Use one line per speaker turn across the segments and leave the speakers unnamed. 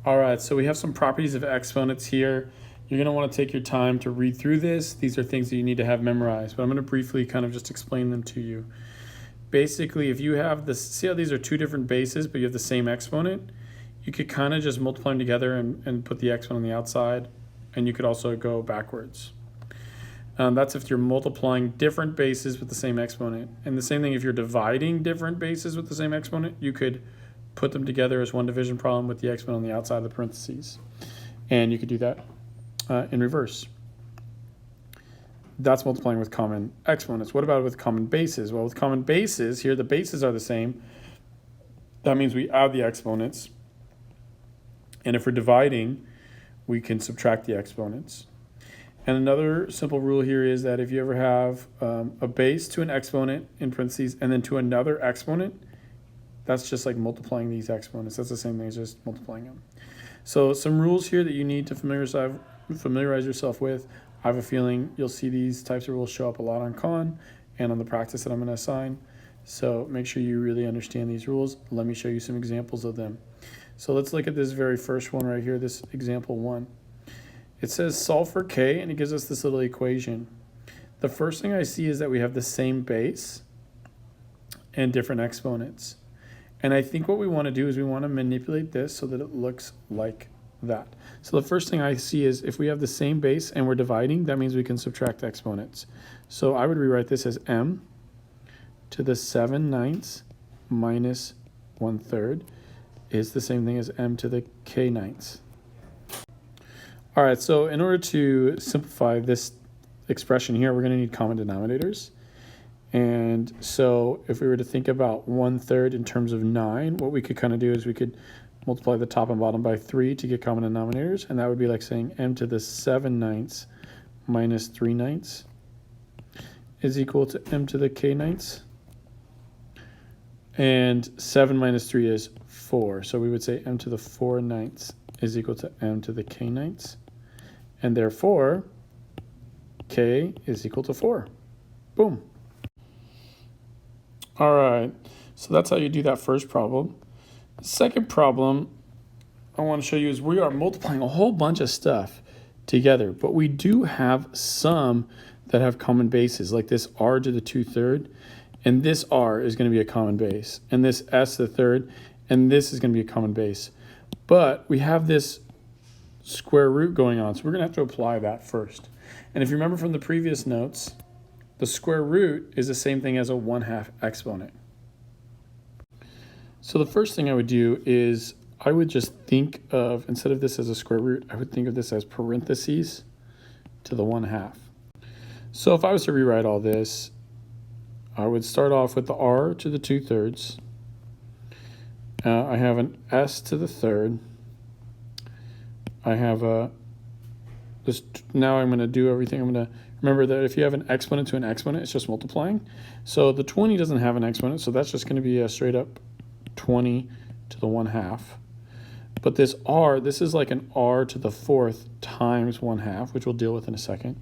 All right, so we have some properties of exponents here. You're going to want to take your time to read through this. These are things that you need to have memorized, but I'm going to briefly kind of just explain them to you. Basically, if you have this, see how these are two different bases, but you have the same exponent, you could kind of just multiply them together and put the exponent on the outside, and you could also go backwards. That's if you're multiplying different bases with the same exponent. And the same thing if you're dividing different bases with the same exponent, you could put them together as one division problem with the exponent on the outside of the parentheses. And you could do that in reverse. That's multiplying with common exponents. What about with common bases? Well, with common bases, here the bases are the same. That means we add the exponents. And if we're dividing, we can subtract the exponents. And another simple rule here is that if you ever have a base to an exponent in parentheses and then to another exponent, that's just like multiplying these exponents. That's the same thing as just multiplying them. So some rules here that you need to familiarize yourself with. I have a feeling you'll see these types of rules show up a lot on Khan and on the practice that I'm going to assign. So make sure you really understand these rules. Let me show you some examples of them. So let's look at this very first one right here, this example 1. It says solve for k, and it gives us this little equation. The first thing I see is that we have the same base and different exponents. And I think what we want to do is we want to manipulate this so that it looks like that. So the first thing I see is if we have the same base and we're dividing, that means we can subtract exponents. So I would rewrite this as m to the 7/9 minus 1/3 is the same thing as m to the k/9. All right, so in order to simplify this expression here, we're going to need common denominators. And so if we were to think about 1/3 in terms of 9, what we could kind of do is we could multiply the top and bottom by 3 to get common denominators. And that would be like saying m to the 7/9 minus 3/9 is equal to m to the k/9. And 7 minus 3 is 4. So we would say m to the 4/9 is equal to m to the k/9. And therefore, k is equal to 4. Boom. All right, so that's how you do that first problem. The second problem I want to show you is we are multiplying a whole bunch of stuff together, but we do have some that have common bases, like this r to the 2/3, and this r is going to be a common base, and this s to the 3rd, and this is going to be a common base. But we have this square root going on, so we're going to have to apply that first. And if you remember from the previous notes, the square root is the same thing as a 1/2 exponent. So the first thing I would do is I would just think of, instead of this as a square root, I would think of this as parentheses to the 1/2. So if I was to rewrite all this, I would start off with the r to the 2/3. I have an s to the 3rd. I have now I'm going to do everything. I'm going to remember that if you have an exponent to an exponent, it's just multiplying. So the 20 doesn't have an exponent, so that's just going to be a straight up 20 to the 1/2. But this r, this is like an r to the 4th times 1/2, which we'll deal with in a second.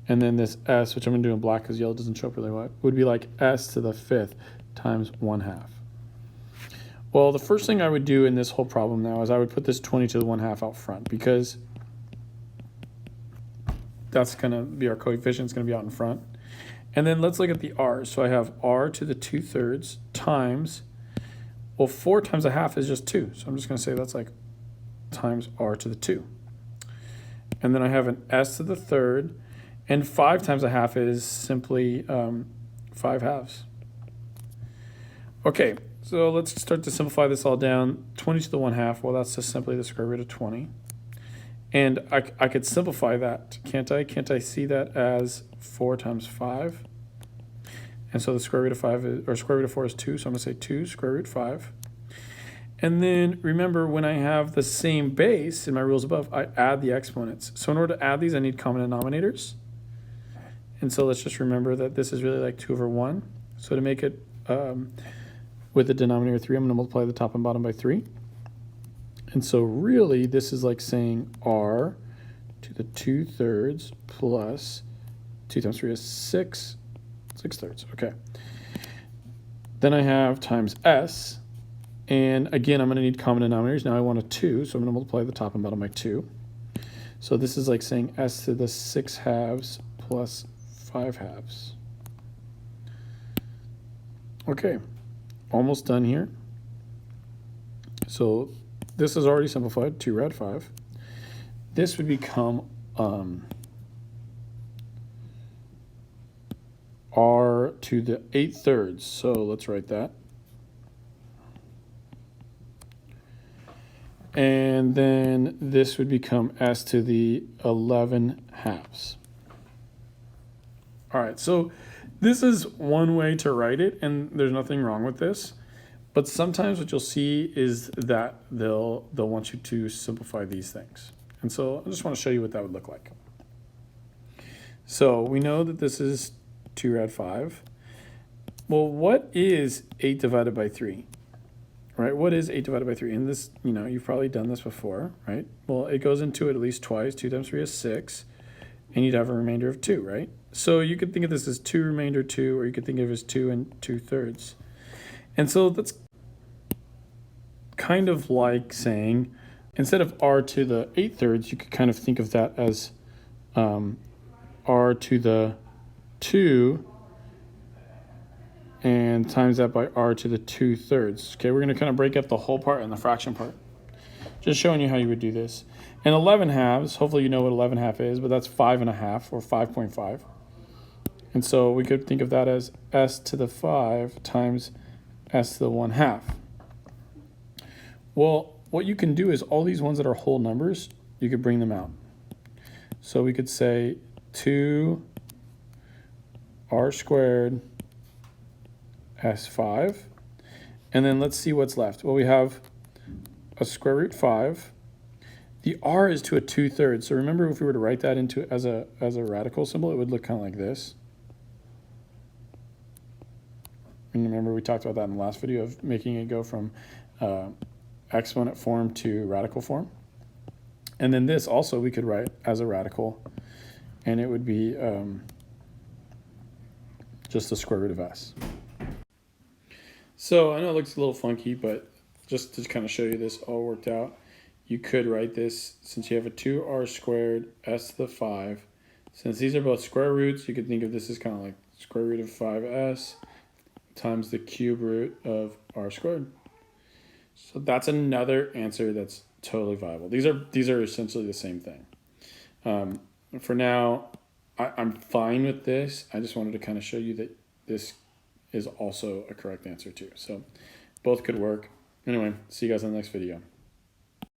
And then this s, which I'm going to do in black because yellow doesn't show up really well, would be like s to the 5th times 1/2. Well, the first thing I would do in this whole problem now is I would put this 20 to the 1/2 out front, because that's going to be our coefficient. It's going to be out in front. And then let's look at the r's. So I have r to the 2/3 times, well, 4 times 1/2 is just 2. So I'm just going to say that's like times r to the 2. And then I have an s to the 3rd, and 5 times 1/2 is simply 5/2. Okay, so let's start to simplify this all down. 20 to the 1/2, well, that's just simply the square root of 20. And I could simplify that, can't I? Can't I see that as 4 times 5? And so the square root of 5 is, or square root of 4 is 2, so I'm going to say 2 square root 5. And then remember, when I have the same base in my rules above, I add the exponents. So in order to add these, I need common denominators. And so let's just remember that this is really like 2/1. So to make it with the denominator 3, I'm going to multiply the top and bottom by 3. And so really, this is like saying r to the 2/3 plus 2 times 3 is 6/3. Okay. Then I have times s, And again, I'm going to need common denominators. Now I want a 2, so I'm going to multiply the top and bottom by 2. So this is like saying s to the 6 halves plus 5 halves. Okay, almost done here. So this is already simplified, 2 rad 5. This would become r to the 8/3. So let's write that. And then this would become s to the 11 halves. All right, so this is one way to write it, and there's nothing wrong with this. But sometimes what you'll see is that they'll want you to simplify these things. And so I just want to show you what that would look like. So we know that this is 2 rad 5. Well, what is 8 divided by 3? Right? What is 8 divided by 3? And this, you've probably done this before, right? Well, it goes into it at least twice. 2 times 3 is 6. And you'd have a remainder of 2, right? So you could think of this as 2 remainder 2, or you could think of it as 2 and 2/3. And so that's kind of like saying, instead of r to the 8/3, you could kind of think of that as r to the 2 and times that by r to the 2/3. Okay, we're going to kind of break up the whole part and the fraction part. Just showing you how you would do this. And 11 halves, hopefully you know what 11 half is, but that's 5.5 or 5.5. And so we could think of that as s to the 5 times s to the 1/2. Well, what you can do is all these ones that are whole numbers, you could bring them out. So we could say 2 r squared s5. And then let's see what's left. Well, we have a square root 5. The r is to a 2/3. So remember, if we were to write that into as a radical symbol, it would look kind of like this. And remember, we talked about that in the last video of making it go from exponent form to radical form. And then this also we could write as a radical, and it would be just the square root of s. So I know it looks a little funky, but just to kind of show you this all worked out, you could write this, since you have a 2r squared s to the 5. Since these are both square roots, you could think of this as kind of like square root of 5s times the cube root of r squared. So that's another answer that's totally viable. These are essentially the same thing. For now, I'm fine with this. I just wanted to kind of show you that this is also a correct answer too. So both could work. Anyway, see you guys in the next video.